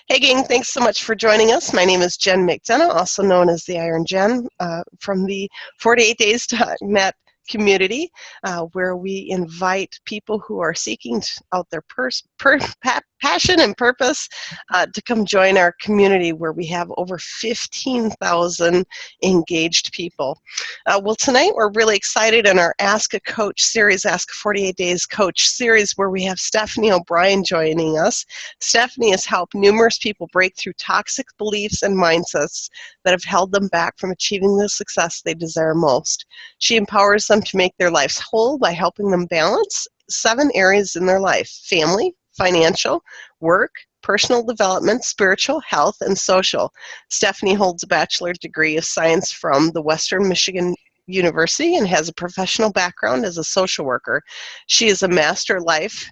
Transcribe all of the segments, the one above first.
Hey gang, thanks so much for joining us. My name is Jen McDonough, also known as the Iron Jen, from the 48 Days.net community, where we invite people who are seeking out their passion and purpose to come join our community, where we have over 15,000 engaged people. Well, tonight we're really excited in our Ask a Coach series, Ask a 48 Days Coach series, where we have Stephanie OBrien joining us. Stephanie has helped numerous people break through toxic beliefs and mindsets that have held them back from achieving the success they desire most. She empowers them to make their lives whole by helping them balance 7 areas in their life: family, financial, work, personal development, spiritual, health, and social. Stephanie holds a bachelor's degree of science from the Western Michigan University and has a professional background as a social worker. She is a Master Life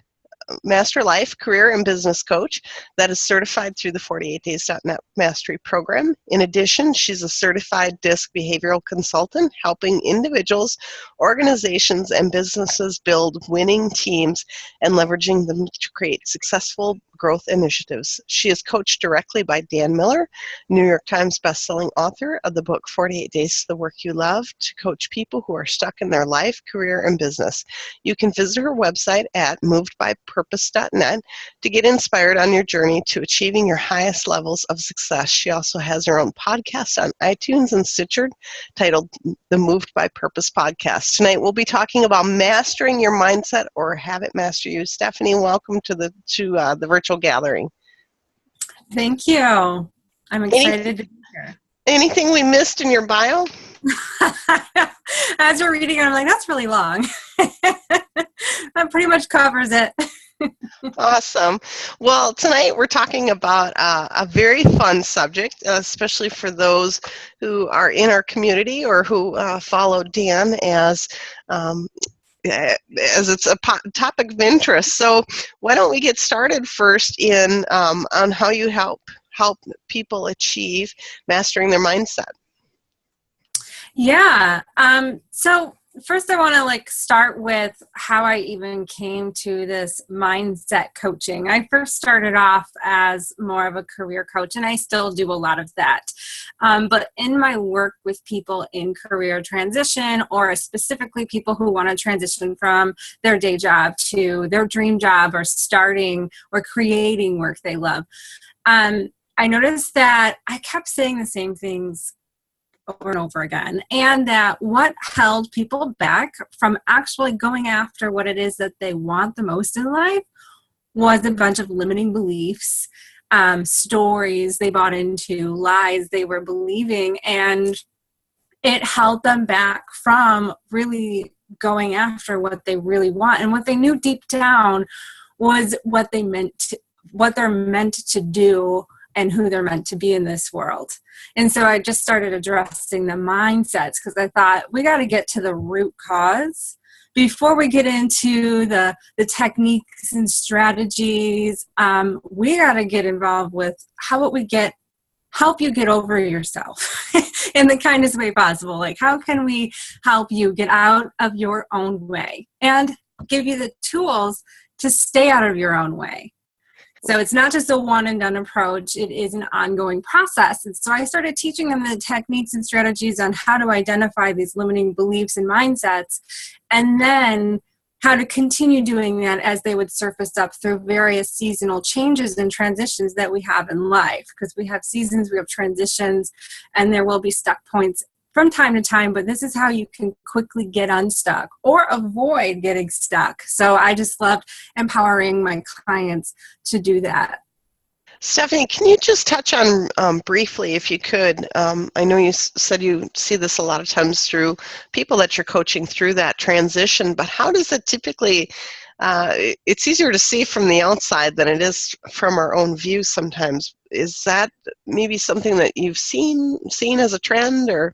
Career and Business Coach that is certified through the 48 Days.net Mastery Program. In addition, she's a certified DISC behavioral consultant, helping individuals, organizations, and businesses build winning teams and leveraging them to create successful growth initiatives. She is coached directly by Dan Miller, New York Times bestselling author of the book 48 Days to the Work You Love, to coach people who are stuck in their life, career, and business. You can visit her website at movedbypurpose.net to get inspired on your journey to achieving your highest levels of success. She also has her own podcast on iTunes and Stitcher titled the Moved by Purpose Podcast. Tonight we'll be talking about mastering your mindset, or have it master you. Stephanie, welcome to the virtual gathering. Thank you. I'm excited to be here. Anything we missed in your bio? As we're reading it, I'm like, that's really long. That pretty much covers it. Awesome. Well, tonight we're talking about a very fun subject, especially for those who are in our community or who follow Dan as it's a topic of interest. So why don't we get started first on how you help people achieve mastering their mindset? Yeah. So first I want to start with how I even came to this mindset coaching. I first started off as more of a career coach, and I still do a lot of that. But in my work with people in career transition, or specifically people who want to transition from their day job to their dream job, or starting or creating work they love, I noticed that I kept saying the same things over and over again, and that what held people back from actually going after what it is that they want the most in life was a bunch of limiting beliefs, stories they bought into, lies they were believing, and it held them back from really going after what they really want. And what they knew deep down was what they're meant to do and who they're meant to be in this world. And so I just started addressing the mindsets, because I thought we got to get to the root cause before we get into the techniques and strategies. We got to get involved with how would we help you get over yourself in the kindest way possible. Like, how can we help you get out of your own way and give you the tools to stay out of your own way? So it's not just a one and done approach, it is an ongoing process. And so I started teaching them the techniques and strategies on how to identify these limiting beliefs and mindsets, and then how to continue doing that as they would surface up through various seasonal changes and transitions that we have in life. Because we have seasons, we have transitions, and there will be stuck points from time to time, but this is how you can quickly get unstuck or avoid getting stuck. So I just love empowering my clients to do that. Stephanie, can you just touch on briefly, if you could, I know you said you see this a lot of times through people that you're coaching through that transition, but how does it typically, it's easier to see from the outside than it is from our own view sometimes. Is that maybe something that you've seen as a trend, or?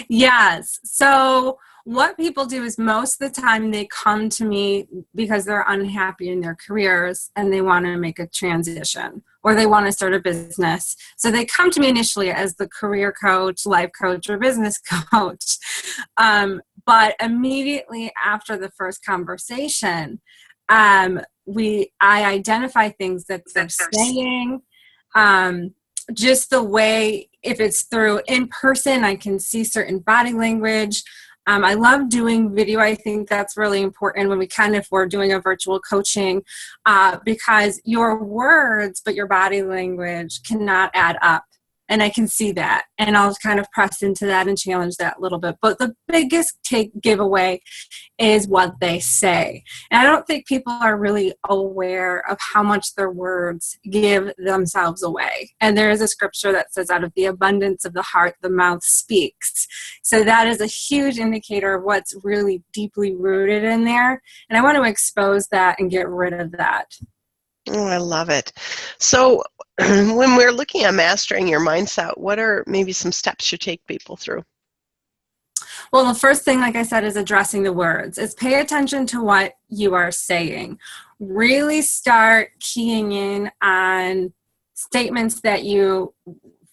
Yes. So what people do is most of the time they come to me because they're unhappy in their careers and they want to make a transition, or they want to start a business. So they come to me initially as the career coach, life coach, or business coach. But immediately after the first conversation, I identify things that they're saying Just the way, if it's through in person, I can see certain body language. I love doing video. I think that's really important when we can, if we're doing a virtual coaching, because your words, but your body language cannot add up. And I can see that. And I'll kind of press into that and challenge that a little bit. But the biggest giveaway is what they say. And I don't think people are really aware of how much their words give themselves away. And there is a scripture that says, out of the abundance of the heart, the mouth speaks. So that is a huge indicator of what's really deeply rooted in there. And I want to expose that and get rid of that. Oh, I love it. So when we're looking at mastering your mindset, what are maybe some steps you take people through? Well, the first thing, like I said, is addressing the words. Is pay attention to what you are saying. Really start keying in on statements that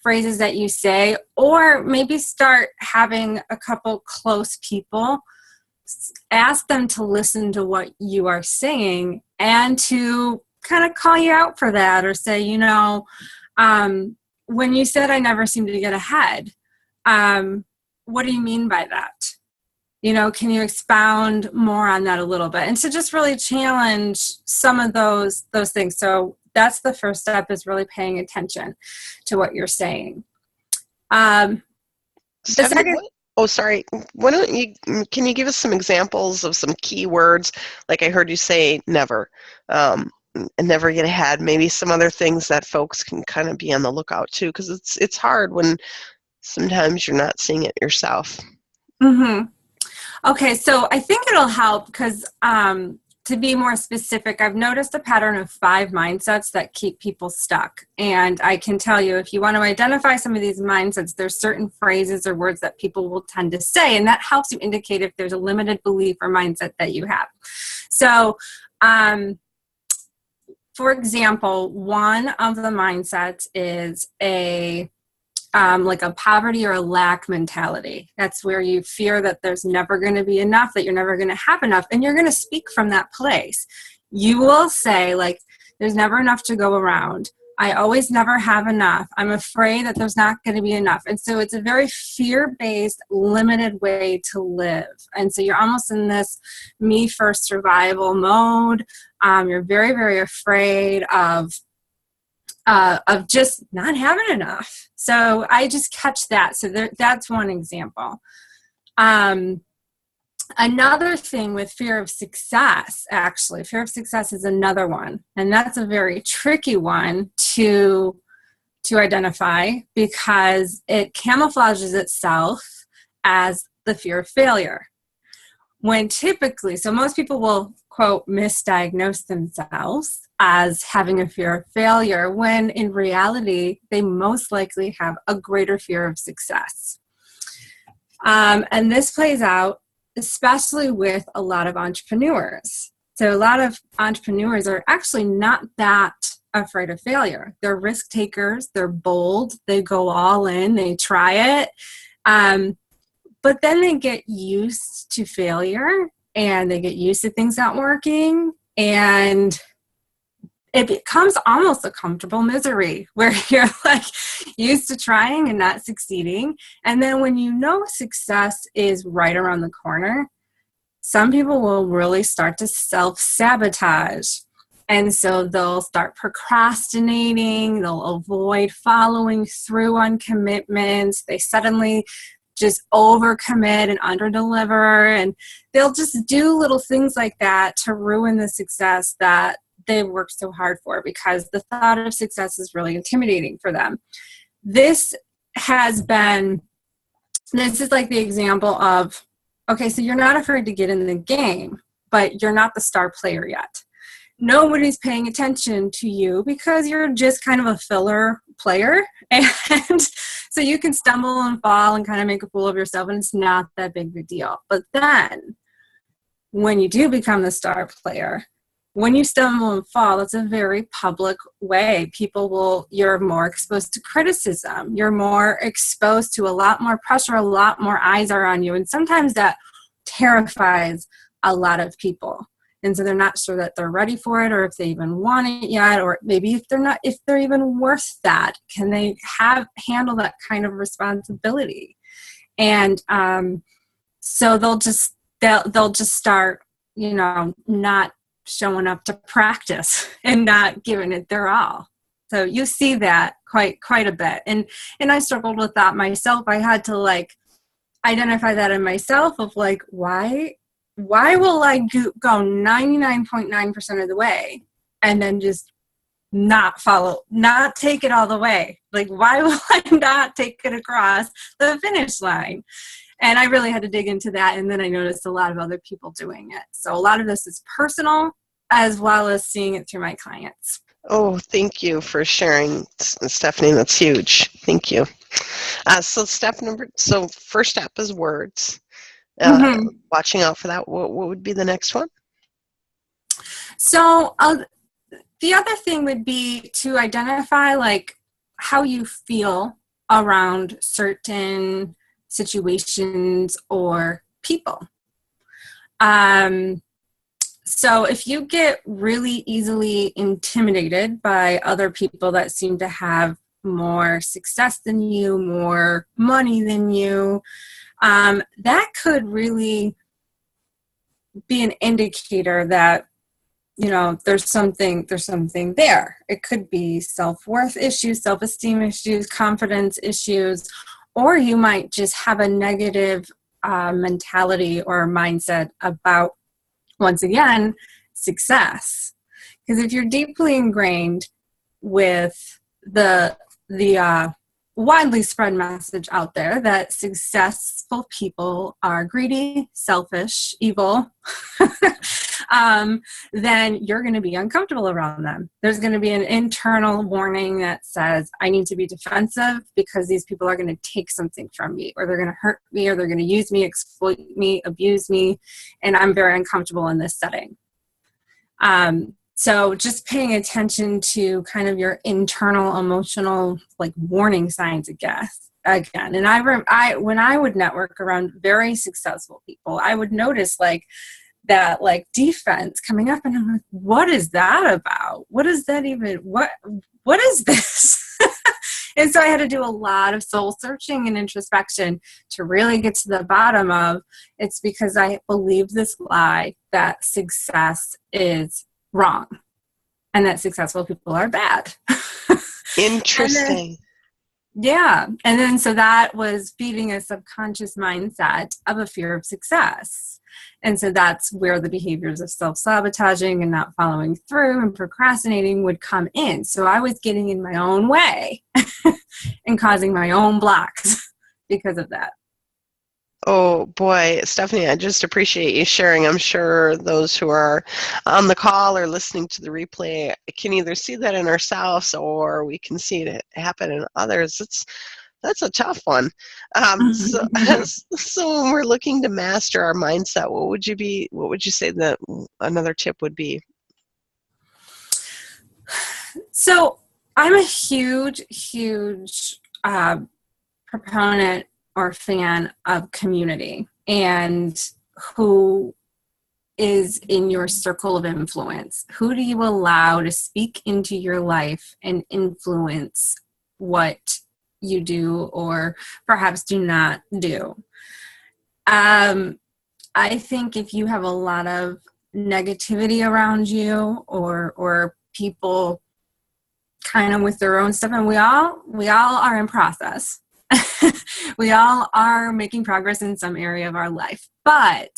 phrases that you say, or maybe start having a couple close people. Ask them to listen to what you are saying and to kind of call you out for that, or say, when you said I never seem to get ahead, what do you mean by that? Can you expound more on that a little bit? And to just really challenge some of those things. So that's the first step, is really paying attention to what you're saying. The second. Oh, sorry. Can you give us some examples of some key words? Like I heard you say never, and never get ahead. Maybe some other things that folks can kind of be on the lookout too, because it's hard when sometimes you're not seeing it yourself. Mm-hmm. Okay, so I think it'll help because to be more specific, I've noticed a pattern of 5 mindsets that keep people stuck. And I can tell you, if you want to identify some of these mindsets, there's certain phrases or words that people will tend to say, and that helps you indicate if there's a limited belief or mindset that you have. So, for example, one of the mindsets is like a poverty or a lack mentality. That's where you fear that there's never going to be enough, that you're never going to have enough, and you're going to speak from that place. You will say, like, there's never enough to go around. I always never have enough. I'm afraid that there's not going to be enough. And so it's a very fear-based, limited way to live. And so you're almost in this me first survival mode. You're very, very afraid of just not having enough. So I just catch that. So that's one example. Another thing with fear of success, actually, fear of success is another one. And that's a very tricky one to identify, because it camouflages itself as the fear of failure. When typically, so most people will, quote, misdiagnose themselves as having a fear of failure, when in reality, they most likely have a greater fear of success. And this plays out especially with a lot of entrepreneurs. So a lot of entrepreneurs are actually not that afraid of failure. They're risk takers, they're bold, they go all in, they try it. But then they get used to failure, and they get used to things not working, and it becomes almost a comfortable misery where you're like used to trying and not succeeding. And then when you know success is right around the corner, some people will really start to self-sabotage. And so they'll start procrastinating, they'll avoid following through on commitments, they suddenly just overcommit and underdeliver, and they'll just do little things like that to ruin the success that they worked so hard for, because the thought of success is really intimidating for them. This is like the example of, okay, so you're not afraid to get in the game, but you're not the star player yet. Nobody's paying attention to you because you're just kind of a filler player. And so you can stumble and fall and kind of make a fool of yourself, and it's not that big of a deal. But then when you do become the star player, when you stumble and fall, it's a very public way. You're more exposed to criticism. You're more exposed to a lot more pressure, a lot more eyes are on you. And sometimes that terrifies a lot of people. And so they're not sure that they're ready for it, or if they even want it yet, or maybe if they're even worth that. Can they handle that kind of responsibility? And so they'll just start, not showing up to practice and not giving it their all. So you see that quite a bit. And I struggled with that myself. I had to identify that in myself of why will I go 99.9% of the way and then just not take it all the way? Why will I not take it across the finish line? And I really had to dig into that. And then I noticed a lot of other people doing it. So a lot of this is personal as well as seeing it through my clients. Oh, thank you for sharing, Stephanie. That's huge. Thank you. So first step is words. Watching out for that. What would be the next one? So the other thing would be to identify how you feel around certain situations or people. So if you get really easily intimidated by other people that seem to have more success than you, more money than you, that could really be an indicator that, there's something there. It could be self-worth issues, self-esteem issues, confidence issues, or you might just have a negative mentality or mindset about, once again, success. Because if you're deeply ingrained with the widely spread message out there that successful people are greedy, selfish, evil, then you're going to be uncomfortable around them. There's going to be an internal warning that says, I need to be defensive because these people are going to take something from me, or they're going to hurt me, or they're going to use me, exploit me, abuse me, and I'm very uncomfortable in this setting. So just paying attention to kind of your internal emotional warning signs again. And I when I would network around very successful people, I would notice that defense coming up, and I'm like, what is that about? What is that even? What is this? And so I had to do a lot of soul searching and introspection to really get to the bottom of it's because I believed this lie that success is wrong and that successful people are bad. Interesting. And then so that was feeding a subconscious mindset of a fear of success. And so that's where the behaviors of self-sabotaging and not following through and procrastinating would come in. So I was getting in my own way and causing my own blocks because of that. Oh boy, Stephanie, I just appreciate you sharing. I'm sure those who are on the call or listening to the replay can either see that in ourselves or we can see it happen in others. That's a tough one. So when we're looking to master our mindset, what would you say that another tip would be? So I'm a huge proponent or fan of community and who is in your circle of influence. Who do you allow to speak into your life and influence what you do or perhaps do not do? I think if you have a lot of negativity around you or people kind of with their own stuff, and we all are in process. We all are making progress in some area of our life, but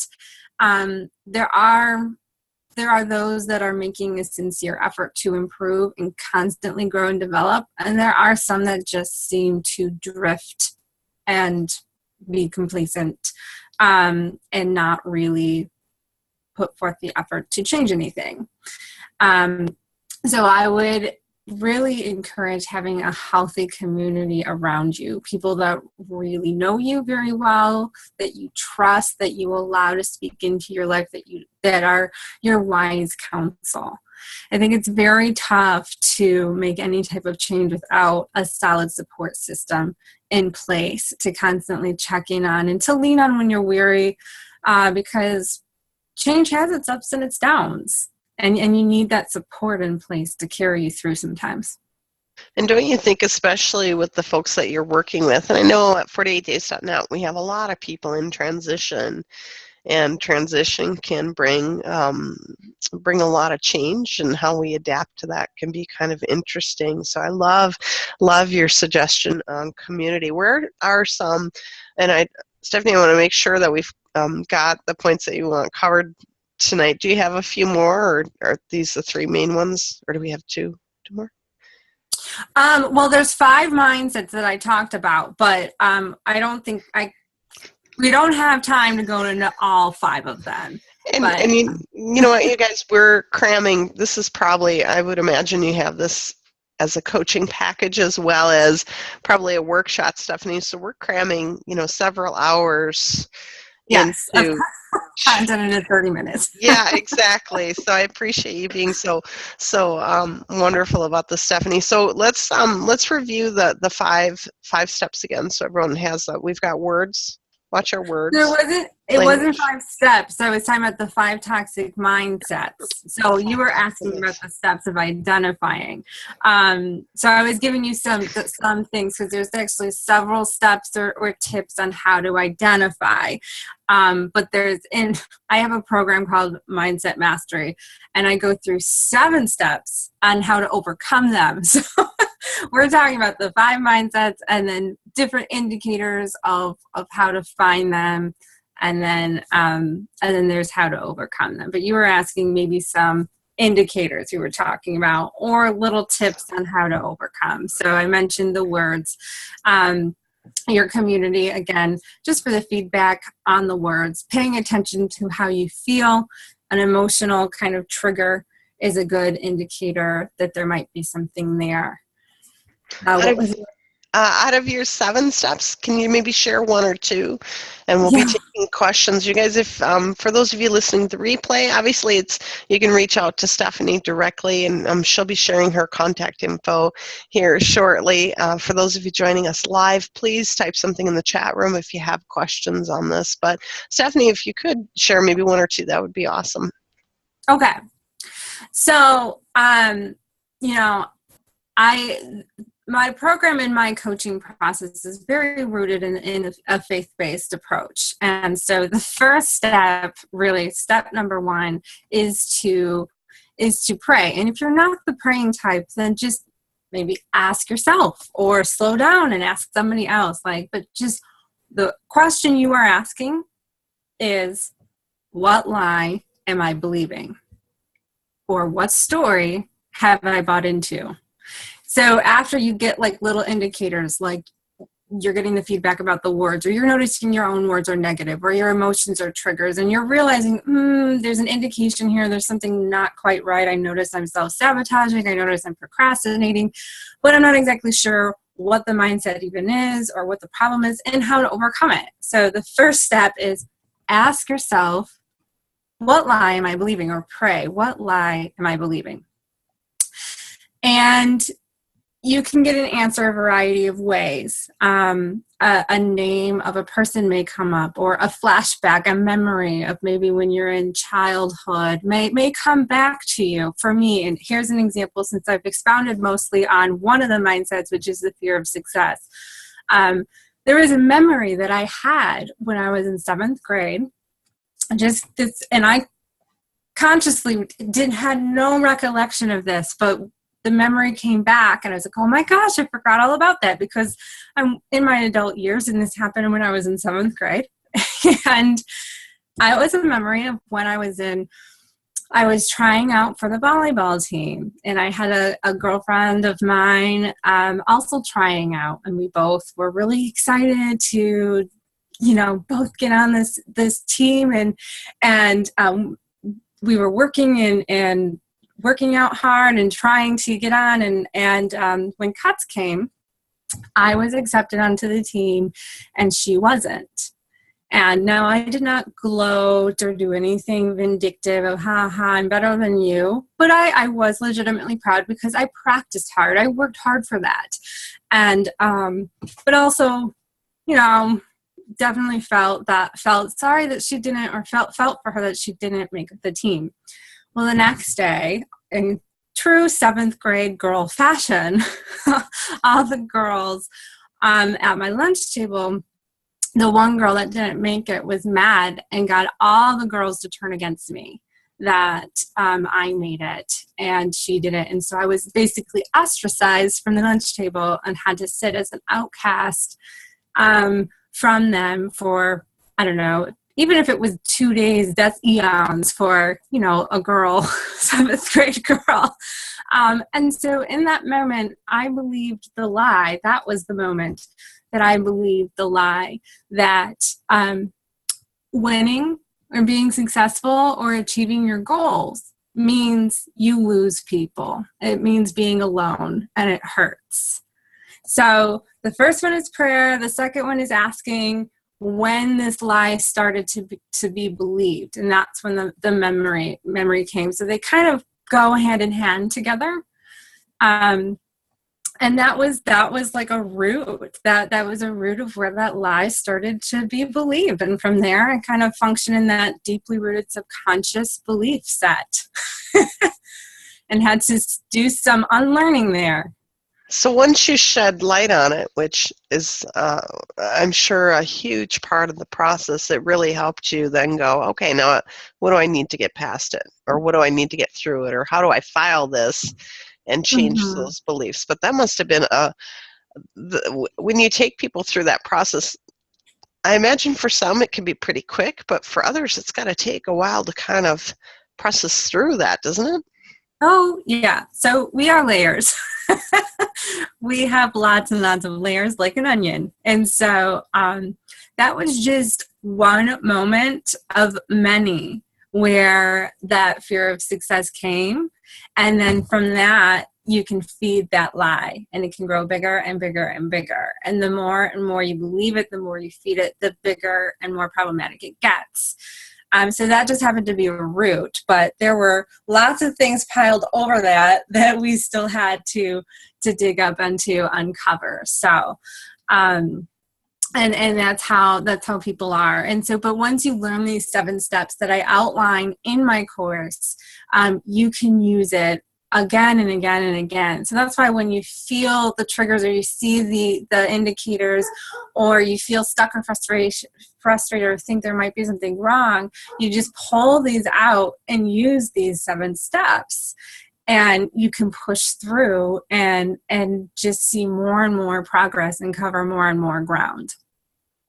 there are those that are making a sincere effort to improve and constantly grow and develop, and there are some that just seem to drift and be complacent and not really put forth the effort to change anything. So I would really encourage having a healthy community around you, people that really know you very well, that you trust, that you allow to speak into your life, that are your wise counsel. I think it's very tough to make any type of change without a solid support system in place to constantly check in on and to lean on when you're weary, because change has its ups and its downs. And you need that support in place to carry you through sometimes. And don't you think, especially with the folks that you're working with, and I know at 48days.net we have a lot of people in transition, and transition can bring a lot of change, and how we adapt to that can be kind of interesting. So I love your suggestion on community. Where are some, and Stephanie, I want to make sure that we've got the points that you want covered tonight. Do you have a few more, or are these the three main ones, or do we have two more? Well, there's 5 mindsets that I talked about, but I don't think we don't have time to go into all 5 of them. And you know what, you guys, we're cramming. This is probably, I would imagine you have this as a coaching package as well as probably a workshop, Stephanie. So we're cramming, several hours. Yes, into content in 30 minutes. Yeah, exactly. So I appreciate you being so wonderful about this, Stephanie. So let's review the five steps again, so everyone has that. We've got words. Watch our words. It wasn't 5 steps. I was talking about the 5 toxic mindsets. So you were asking about the steps of identifying. So I was giving you some things, because there's actually several steps or tips on how to identify. But I have a program called Mindset Mastery, and I go through 7 steps on how to overcome them. So we're talking about the 5 mindsets, and then different indicators of how to find them, and then there's how to overcome them. But you were asking maybe some indicators you were talking about, or little tips on how to overcome. So I mentioned the words. Your community, again, just for the feedback on the words, paying attention to how you feel. An emotional kind of trigger is a good indicator that there might be something there. Out of your 7 steps, can you maybe share 1 or 2? And we'll be taking questions. You guys, if for those of you listening to the replay, obviously you can reach out to Stephanie directly, and she'll be sharing her contact info here shortly. For those of you joining us live, please type something in the chat room if you have questions on this. But Stephanie, if you could share maybe 1 or 2, that would be awesome. Okay. So, my program and my coaching process is very rooted in a faith-based approach. And so the first step, really, step number 1, is to pray. And if you're not the praying type, then just maybe ask yourself, or slow down and ask somebody else. But just the question you are asking is, what lie am I believing? Or what story have I bought into? So after you get little indicators, like you're getting the feedback about the words, or you're noticing your own words are negative, or your emotions are triggers, and you're realizing, there's an indication here, there's something not quite right. I notice I'm self-sabotaging, I notice I'm procrastinating, but I'm not exactly sure what the mindset even is, or what the problem is, and how to overcome it. So the first step is ask yourself, what lie am I believing? Or pray, what lie am I believing? And you can get an answer a variety of ways. A name of a person may come up, or a flashback, a memory of maybe when you're in childhood may come back to you. For me, and here's an example, since I've expounded mostly on one of the mindsets, which is the fear of success. There was a memory that I had when I was in 7th grade. And I consciously had no recollection of this, but the memory came back, and I was like, oh my gosh, I forgot all about that, because I'm in my adult years, and this happened when I was in 7th grade. And it was a memory of when I was trying out for the volleyball team, and I had a girlfriend of mine also trying out, and we both were really excited to, both get on this team, and we were working and working out hard and trying to get on, and when cuts came, I was accepted onto the team and she wasn't. And now I did not gloat or do anything vindictive of, I'm better than you, but I was legitimately proud, because I practiced hard. I worked hard for that. And but also, definitely felt sorry that she didn't, or felt for her that she didn't make the team. Well, the next day, in true seventh grade girl fashion, all the girls at my lunch table, the one girl that didn't make it was mad and got all the girls to turn against me that I made it and she didn't. And so I was basically ostracized from the lunch table and had to sit as an outcast from them for, I don't know, even if it was 2 days, that's eons for, you know, a girl, seventh grade girl. And so in that moment, I believed the lie. That was the moment that I believed the lie that winning or being successful or achieving your goals means you lose people. It means being alone, and it hurts. So the first one is prayer. The second one is asking when this lie started to be believed, and that's when the memory came. So they kind of go hand in hand together. And that was like a root. That was a root of where that lie started to be believed. And from there, I kind of function in that deeply rooted subconscious belief set and had to do some unlearning there. So once you shed light on it, which is, I'm sure, a huge part of the process, it really helped you then go, okay, now what do I need to get past it? Or what do I need to get through it? Or how do I file this and change those beliefs? But that must have been when you take people through that process, I imagine for some it can be pretty quick, but for others it's got to take a while to kind of process through that, doesn't it? Oh, yeah. So we are layers. We have lots and lots of layers like an onion. And so that was just one moment of many where that fear of success came. And then from that, you can feed that lie and it can grow bigger and bigger and bigger. And the more and more you believe it, the more you feed it, the bigger and more problematic it gets. So that just happened to be a root, but there were lots of things piled over that we still had to dig up and to uncover. So, and that's how people are. And so, but once you learn these 7 steps that I outline in my course, you can use it again and again and again. So that's why when you feel the triggers or you see the indicators or you feel stuck or frustrated or think there might be something wrong, you just pull these out and use these 7 steps. And you can push through and just see more and more progress and cover more and more ground.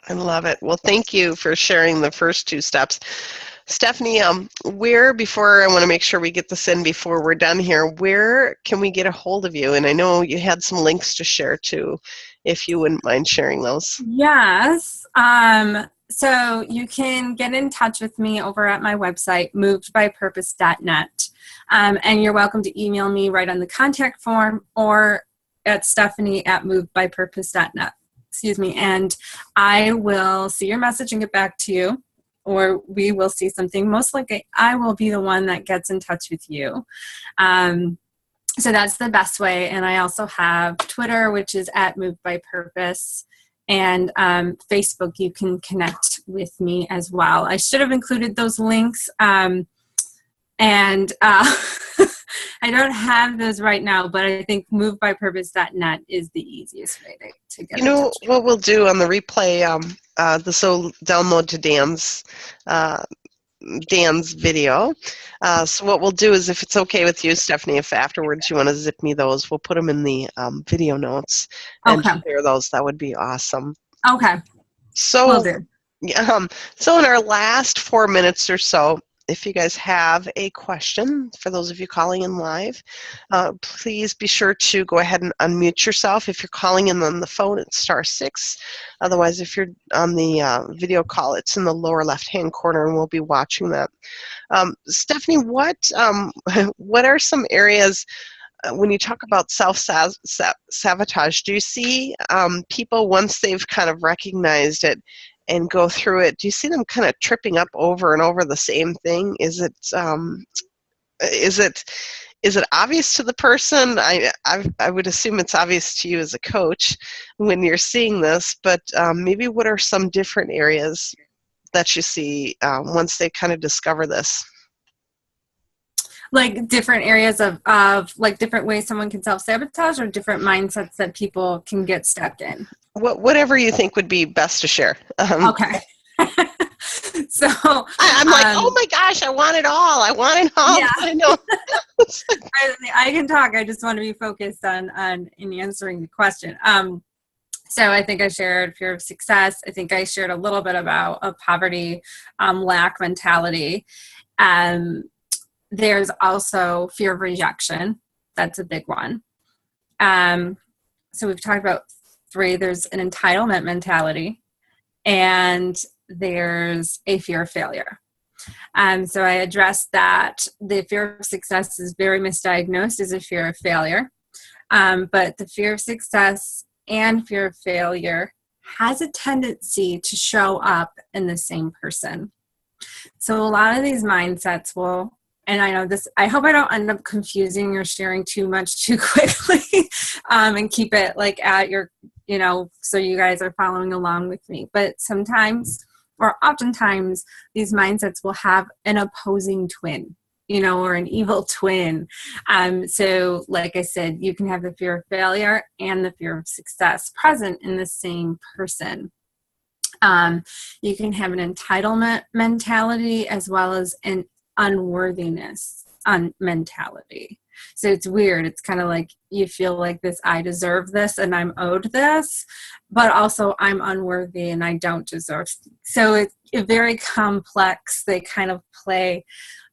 I love it. Well, thank you for sharing the first 2 steps. Stephanie, before I want to make sure we get this in before we're done here, where can we get a hold of you? And I know you had some links to share too, if you wouldn't mind sharing those. Yes. So you can get in touch with me over at my website, movedbypurpose.net. And you're welcome to email me right on the contact form or at stephanie@movedbypurpose.net. Excuse me. And I will see your message and get back to you, or we will see something. Most likely I will be the one that gets in touch with you. So that's the best way. And I also have Twitter, which is @movedbypurpose. And Facebook, you can connect with me as well. I should have included those links. I don't have those right now, but I think movedbypurpose.net is the easiest way to get in touch. What we'll do on the replay, this will download to Dan's video. So what we'll do is, if it's okay with you, Stephanie, if afterwards you want to zip me those, we'll put them in the video notes and share those. That would be awesome. Okay. So, will do. So in our last 4 minutes or so, if you guys have a question, for those of you calling in live, please be sure to go ahead and unmute yourself. If you're calling in on the phone, it's *6. Otherwise, if you're on the video call, it's in the lower left-hand corner, and we'll be watching that. Stephanie, what are some areas when you talk about self-sabotage? Do you see people, once they've kind of recognized it and go through it, do you see them kind of tripping up over and over the same thing? Is it is it obvious to the person? I would assume it's obvious to you as a coach when you're seeing this, but maybe what are some different areas that you see once they kind of discover this? Like different areas of like different ways someone can self-sabotage, or different mindsets that people can get stuck in? Whatever you think would be best to share. Okay. So I'm like, oh my gosh, I want it all. I want it all. yeah. I know. I can talk. I just want to be focused on in answering the question. So I think I shared fear of success. I think I shared a little bit about a poverty lack mentality. There's also fear of rejection. That's a big one. So we've talked about 3. There's an entitlement mentality, and there's a fear of failure. So I addressed that the fear of success is very misdiagnosed as a fear of failure. But the fear of success and fear of failure has a tendency to show up in the same person. So a lot of these mindsets will, and I know this, I hope I don't end up confusing or sharing too much too quickly, and keep it like at your, so you guys are following along with me. But sometimes, or oftentimes, these mindsets will have an opposing twin, or an evil twin. So like I said, you can have the fear of failure and the fear of success present in the same person. You can have an entitlement mentality as well as an unworthiness mentality. So it's weird. It's kind of like you feel like this, I deserve this and I'm owed this, but also I'm unworthy and I don't deserve. So it's very complex. They kind of play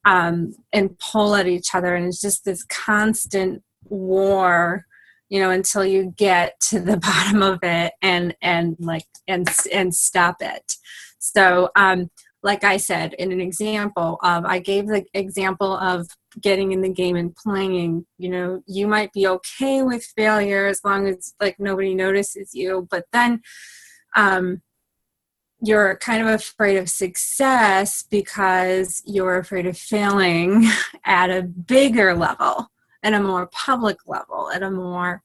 and pull at each other, and it's just this constant war, until you get to the bottom of it and stop it. So like I said, in an example I gave the example of getting in the game and playing, you might be okay with failure as long as like nobody notices you, but then you're kind of afraid of success because you're afraid of failing at a bigger level, at a more public level, at a more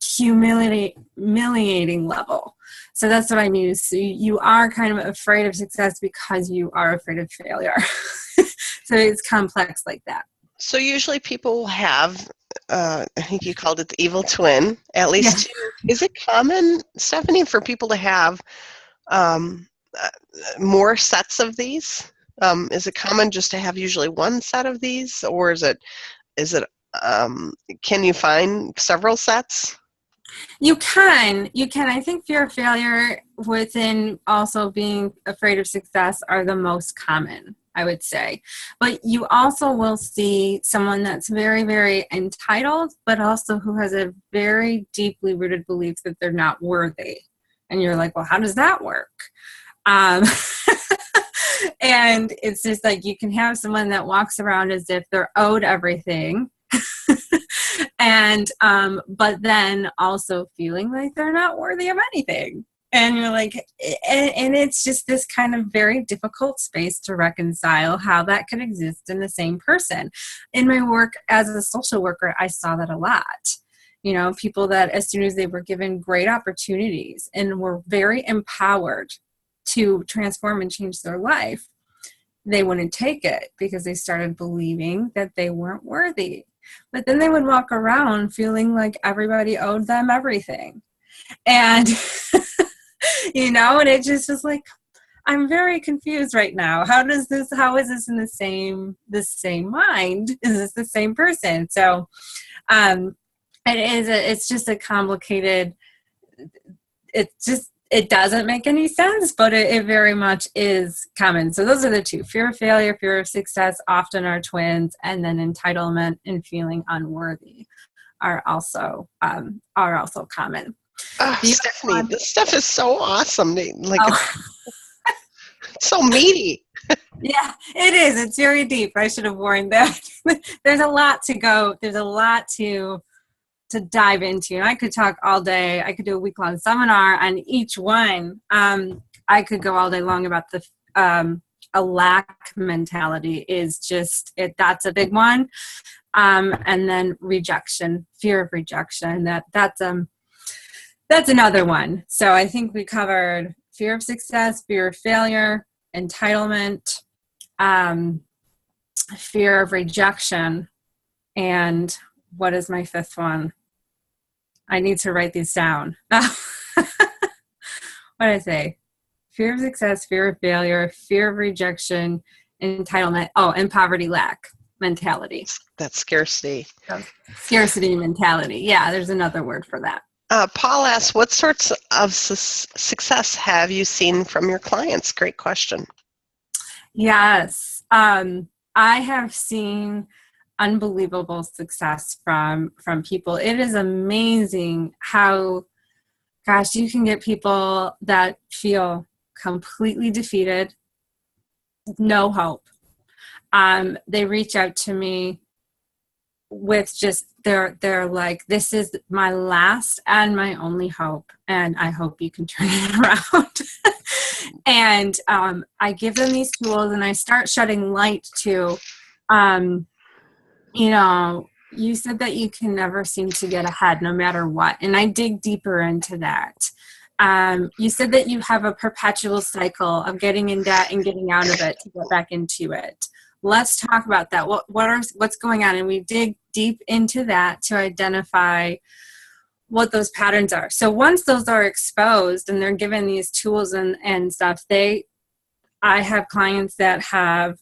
humiliating level. So that's what I mean. So you are kind of afraid of success because you are afraid of failure. So it's complex like that. So usually people will have, I think you called it the evil twin, at least two. Is it common, Stephanie, for people to have more sets of these? Is it common just to have usually one set of these, or is it can you find several sets? You can. I think fear of failure within also being afraid of success are the most common, I would say. But you also will see someone that's very, very entitled, but also who has a very deeply rooted belief that they're not worthy. And you're like, well, how does that work? And it's just like you can have someone that walks around as if they're owed everything. And but then also feeling like they're not worthy of anything. And you're like, and it's just this kind of very difficult space to reconcile how that could exist in the same person. In my work as a social worker, I saw that a lot. People that as soon as they were given great opportunities and were very empowered to transform and change their life, they wouldn't take it because they started believing that they weren't worthy. But then they would walk around feeling like everybody owed them everything. And, and it just was like, I'm very confused right now. How is this in the same mind? Is this the same person? So it's just a complicated, it doesn't make any sense, but it very much is common. So those are the two. Fear of failure, fear of success often are twins, and then entitlement and feeling unworthy are also common. Oh, Stephanie, this stuff is so awesome. It's so meaty. Yeah, it is. It's very deep. I should have warned that. There's a lot to go. There's a lot to dive into. And I could talk all day. I could do a week-long seminar on each one. I could go all day long about the a lack mentality is just it. That's a big one. And then rejection, fear of rejection. That's another one. So I think we covered fear of success, fear of failure, entitlement, fear of rejection, and what is my fifth one? I need to write these down. What did I say? Fear of success, fear of failure, fear of rejection, entitlement. Oh, and poverty lack mentality. That's scarcity. Scarcity mentality. Yeah, there's another word for that. Paul asks, what sorts of success have you seen from your clients? Great question. Yes. I have seen unbelievable success from people. It is amazing how, gosh, you can get people that feel completely defeated, no hope. They reach out to me with just they're like, this is my last and my only hope, and I hope you can turn it around. And I give them these tools, and I start shedding light to you said that you can never seem to get ahead no matter what, and I dig deeper into that. You said that you have a perpetual cycle of getting in debt and getting out of it to get back into it. Let's talk about that. What's going on? And we dig deep into that to identify what those patterns are. So once those are exposed and they're given these tools and stuff, I have clients that have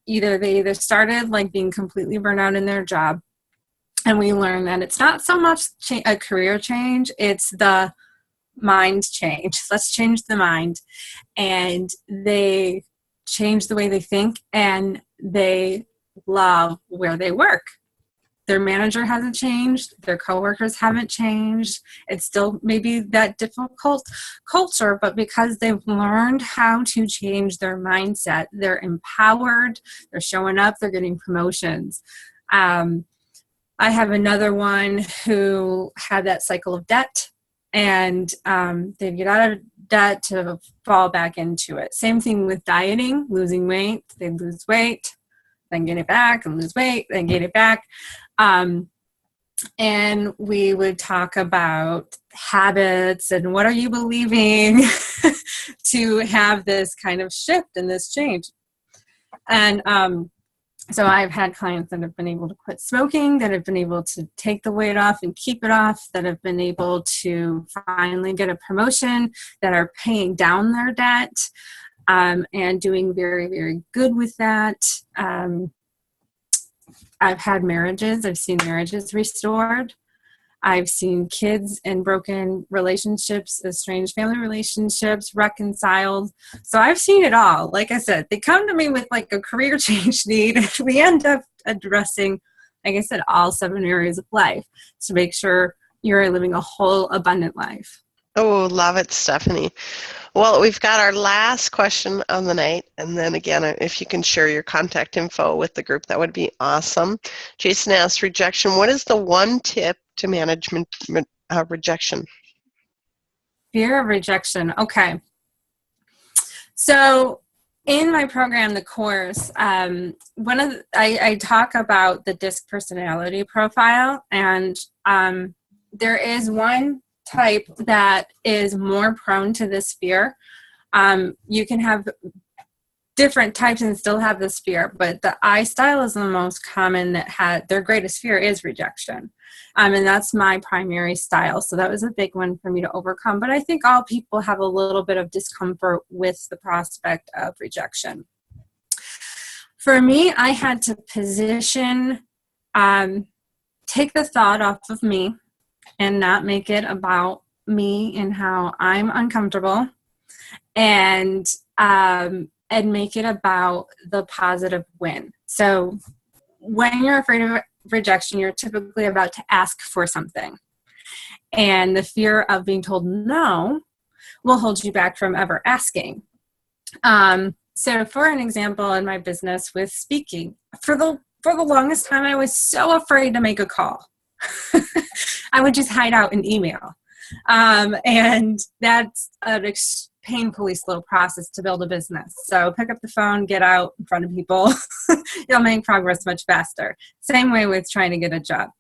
either started like being completely burned out in their job, and we learn that it's not so much a career change, it's the mind change. Let's change the mind. And they change the way they think, and they love where they work. Their manager hasn't changed. Their coworkers haven't changed. It's still maybe that difficult culture, but because they've learned how to change their mindset, they're empowered, they're showing up, they're getting promotions. I have another one who had that cycle of debt, and they get out of debt to fall back into it. Same thing with dieting, losing weight. They lose weight, then get it back, and lose weight, then get it back. And we would talk about habits and what are you believing to have this kind of shift and this change. And so I've had clients that have been able to quit smoking, that have been able to take the weight off and keep it off, that have been able to finally get a promotion, that are paying down their debt, and doing very, very good with that. I've had marriages. I've seen marriages restored. I've seen kids in broken relationships, estranged family relationships, reconciled. So I've seen it all. Like I said, they come to me with like a career change need. And we end up addressing, like I said, all 7 areas of life to make sure you're living a whole, abundant life. Oh, love it, Stephanie. Well, we've got our last question of the night, and then again, if you can share your contact info with the group, that would be awesome. Jason asks, rejection, what is the one tip to manage rejection? Fear of rejection. Okay. So in my program, the course, I talk about the DISC personality profile, and there is one type that is more prone to this fear. You can have different types and still have this fear, but the I style is the most common that had their greatest fear is rejection. And that's my primary style. So that was a big one for me to overcome. But I think all people have a little bit of discomfort with the prospect of rejection. For me, I had to position, take the thought off of me, and not make it about me and how I'm uncomfortable, and make it about the positive win. So when you're afraid of rejection, you're typically about to ask for something. And the fear of being told no will hold you back from ever asking. So for an example, in my business with speaking, for the longest time, I was so afraid to make a call. I would just hide out and email. And that's painfully slow process to build a business. So pick up the phone, get out in front of people. You'll make progress much faster. Same way with trying to get a job.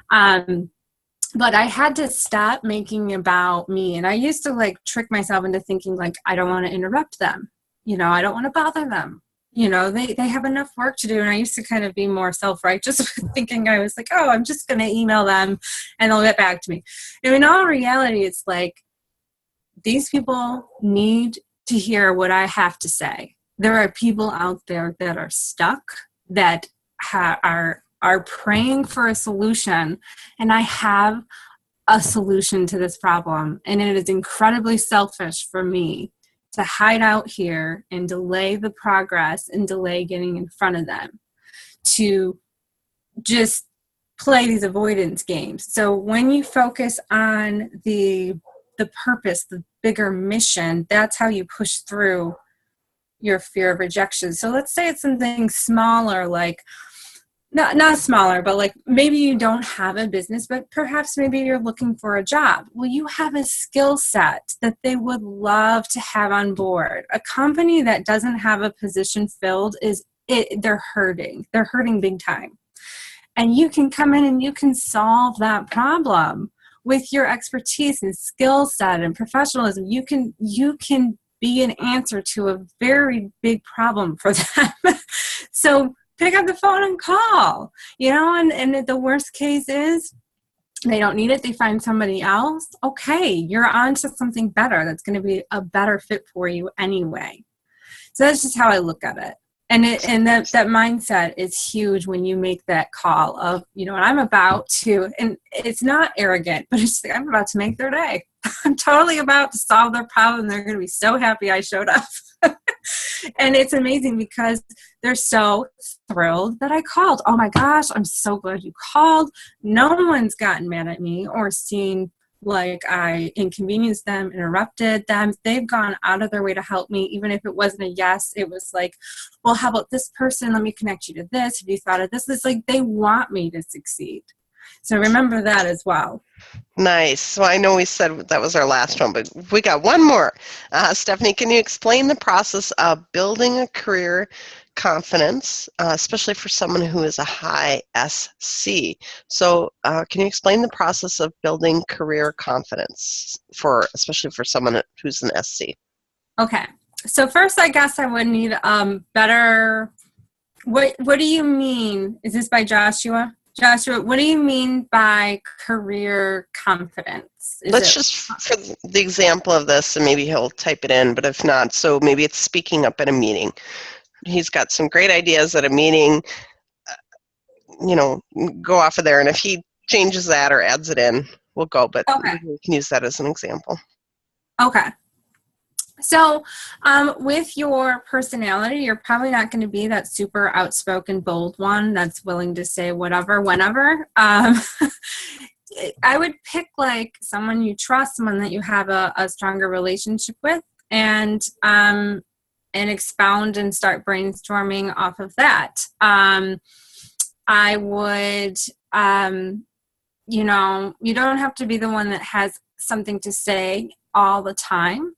But I had to stop making about me. And I used to like trick myself into thinking like, I don't want to interrupt them. You know, I don't want to bother them. You know, they have enough work to do. And I used to kind of be more self-righteous thinking I was like, oh, I'm just going to email them and they'll get back to me. And in all reality, it's like, these people need to hear what I have to say. There are people out there that are stuck, that are praying for a solution, and I have a solution to this problem. And it is incredibly selfish for me to hide out here and delay the progress and delay getting in front of them, to just play these avoidance games. So when you focus on the purpose, the bigger mission, that's how you push through your fear of rejection. So let's say it's something smaller, like not smaller, but like maybe you don't have a business, but perhaps maybe you're looking for a job. Well, you have a skill set that they would love to have on board. A company that doesn't have a position filled they're hurting. They're hurting big time. And you can come in and you can solve that problem with your expertise and skill set and professionalism. You can be an answer to a very big problem for them. So pick up the phone and call, you know, and the worst case is they don't need it. They find somebody else. Okay, you're on to something better. That's going to be a better fit for you anyway. So that's just how I look at it. And that mindset is huge when you make that call of, you know, I'm about to, and it's not arrogant, but it's like, I'm about to make their day. I'm totally about to solve their problem. They're going to be so happy I showed up. And it's amazing because they're so thrilled that I called. Oh my gosh, I'm so glad you called. No one's gotten mad at me or seen like I inconvenienced them, interrupted them. They've gone out of their way to help me. Even if it wasn't a yes, it was like, well, how about this person? Let me connect you to this. Have you thought of this? It's like they want me to succeed. So remember that as well. Nice. So I know we said that was our last one, but we got one more. Stephanie, can you explain the process of building a career confidence, especially for someone who is a high SC? So can you explain the process of building career confidence, especially for someone who's an SC? Okay. So first, I guess I would need better. What do you mean? Is this by Joshua? Joshua, what do you mean by career confidence? Let's just, for the example of this, and maybe he'll type it in, but if not, so maybe it's speaking up at a meeting. He's got some great ideas at a meeting, you know, go off of there, and if he changes that or adds it in, we'll go, but okay. We can use that as an example. Okay. So with your personality, you're probably not going to be that super outspoken, bold one that's willing to say whatever, whenever. I would pick like someone you trust, someone that you have a stronger relationship with, and expound and start brainstorming off of that. I would, you know, you don't have to be the one that has something to say all the time.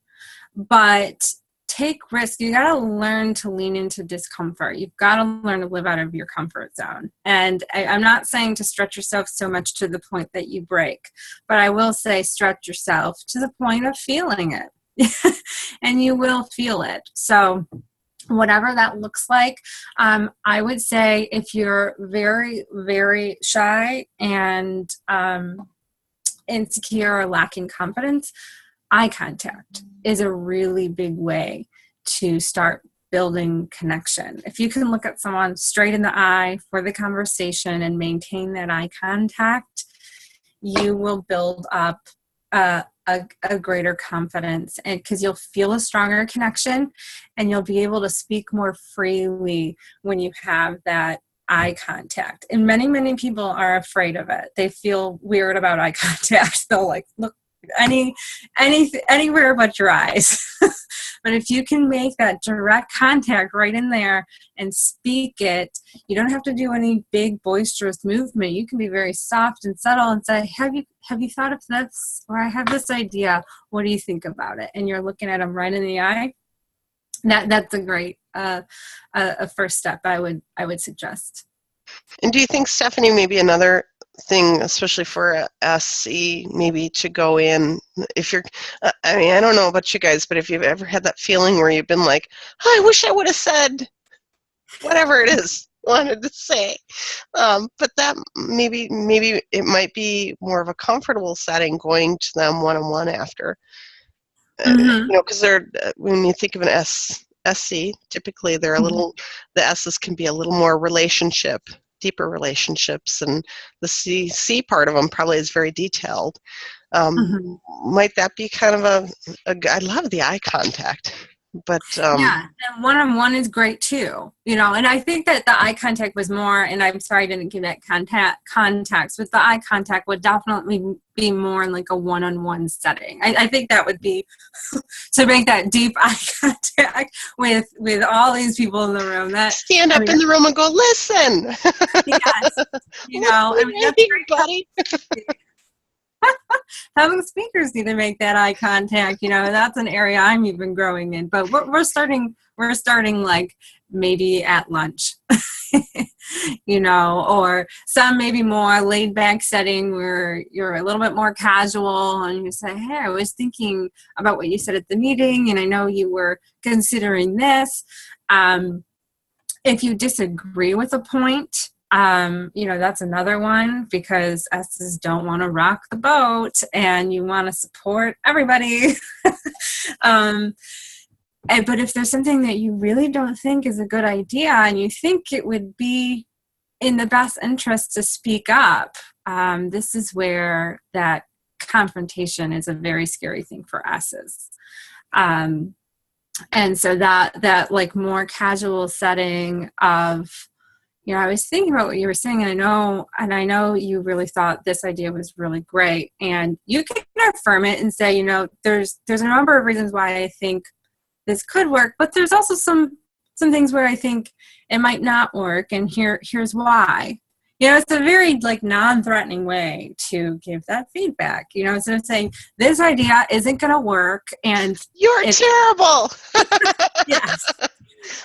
But take risks. You got to learn to lean into discomfort. You've got to learn to live out of your comfort zone. And I'm not saying to stretch yourself so much to the point that you break, but I will say stretch yourself to the point of feeling it. And you will feel it. So whatever that looks like, I would say if you're very, very shy and insecure or lacking confidence, eye contact is a really big way to start building connection. If you can look at someone straight in the eye for the conversation and maintain that eye contact, you will build up a greater confidence, and because you'll feel a stronger connection and you'll be able to speak more freely when you have that eye contact. And many people are afraid of it. They feel weird about eye contact. They'll like look anywhere but your eyes. But if you can make that direct contact right in there and speak it, you don't have to do any big boisterous movement. You can be very soft and subtle and say, have you thought of this? Or I have this idea. What do you think about it? And you're looking at them right in the eye. That's a great a first step I would suggest. And do you think, Stephanie, maybe another thing, especially for a SC, maybe to go in, if you're, I mean, I don't know about you guys, but if you've ever had that feeling where you've been like, oh, I wish I would have said whatever it is wanted to say, but that maybe it might be more of a comfortable setting going to them one-on-one after, because they're, when you think of an SC, typically they're a little, the S's can be a little more deeper relationships, and the C part of them probably is very detailed. Might that be kind of I love the eye contact, but yeah, and one-on-one is great too, and I think that the eye contact was more, and I'm sorry I didn't give that context, but the eye contact would definitely be more in like a one-on-one setting. I think that would be to make that deep eye contact with all these people in the room. That stand up in the room and go, listen. Yes, that's great, buddy. Having speakers need to make that eye contact. That's an area I'm even growing in. But we're starting like maybe at lunch, or some maybe more laid back setting where you're a little bit more casual and you say, hey, I was thinking about what you said at the meeting, and I know you were considering this. If you disagree with a point, that's another one, because S's don't want to rock the boat and you want to support everybody. But if there's something that you really don't think is a good idea and you think it would be in the best interest to speak up, this is where that confrontation is a very scary thing for S's. And so that like more casual setting of, I was thinking about what you were saying, and I know you really thought this idea was really great, and you can affirm it and say, there's a number of reasons why I think this could work, but there's also some things where I think it might not work, and here's why. It's a very like non-threatening way to give that feedback. Instead of saying this idea isn't going to work and you're terrible. Yes.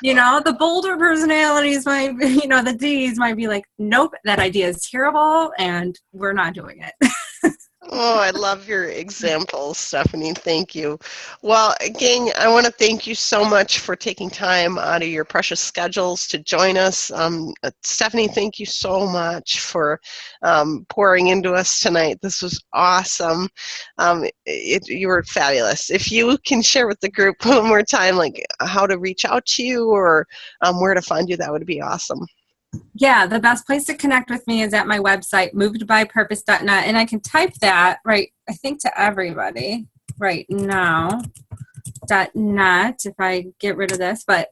The bolder personalities might, the D's might be like, nope, that idea is terrible and we're not doing it. Oh, I love your examples, Stephanie. Thank you. Well, gang, I want to thank you so much for taking time out of your precious schedules to join us. Stephanie, thank you so much for pouring into us tonight. This was awesome. You were fabulous. If you can share with the group one more time, like how to reach out to you or where to find you, that would be awesome. Yeah, the best place to connect with me is at my website, movedbypurpose.net, and I can type that right, I think, to everybody right now, .net, if I get rid of this, but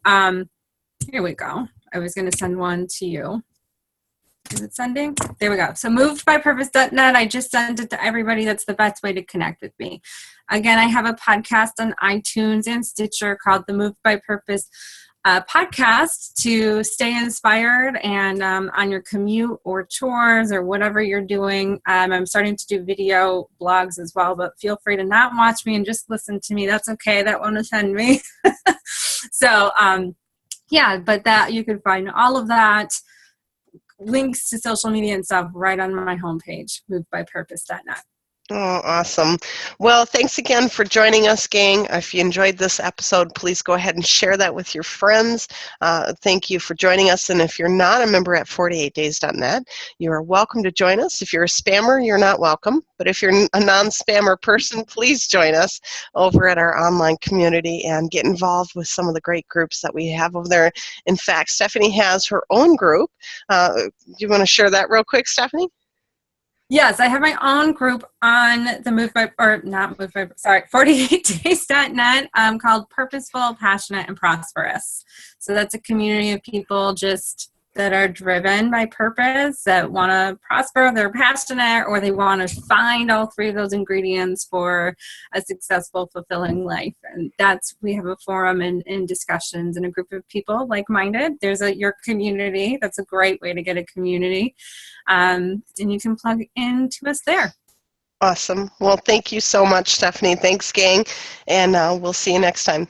here we go. I was going to send one to you. Is it sending? There we go. So movedbypurpose.net, I just sent it to everybody. That's the best way to connect with me. Again, I have a podcast on iTunes and Stitcher called the Moved by Purpose podcast to stay inspired and on your commute or chores or whatever you're doing. I'm starting to do video blogs as well, but feel free to not watch me and just listen to me. That's okay. That won't offend me. So, but that you can find all of that, links to social media and stuff right on my homepage, movedbypurpose.net. Oh, awesome. Well, thanks again for joining us, gang. If you enjoyed this episode, please go ahead and share that with your friends. Thank you for joining us. And if you're not a member at 48days.net, you are welcome to join us. If you're a spammer, you're not welcome. But if you're a non-spammer person, please join us over at our online community and get involved with some of the great groups that we have over there. In fact, Stephanie has her own group. Do you want to share that real quick, Stephanie? Yes, I have my own group on the 48days.net called Purposeful, Passionate, and Prosperous. So that's a community of people just that are driven by purpose, that want to prosper, they're passionate, or they want to find all three of those ingredients for a successful, fulfilling life. And we have a forum and discussions and a group of people like-minded. There's your community. That's a great way to get a community. And you can plug into us there. Awesome. Well, thank you so much, Stephanie. Thanks, gang. And we'll see you next time.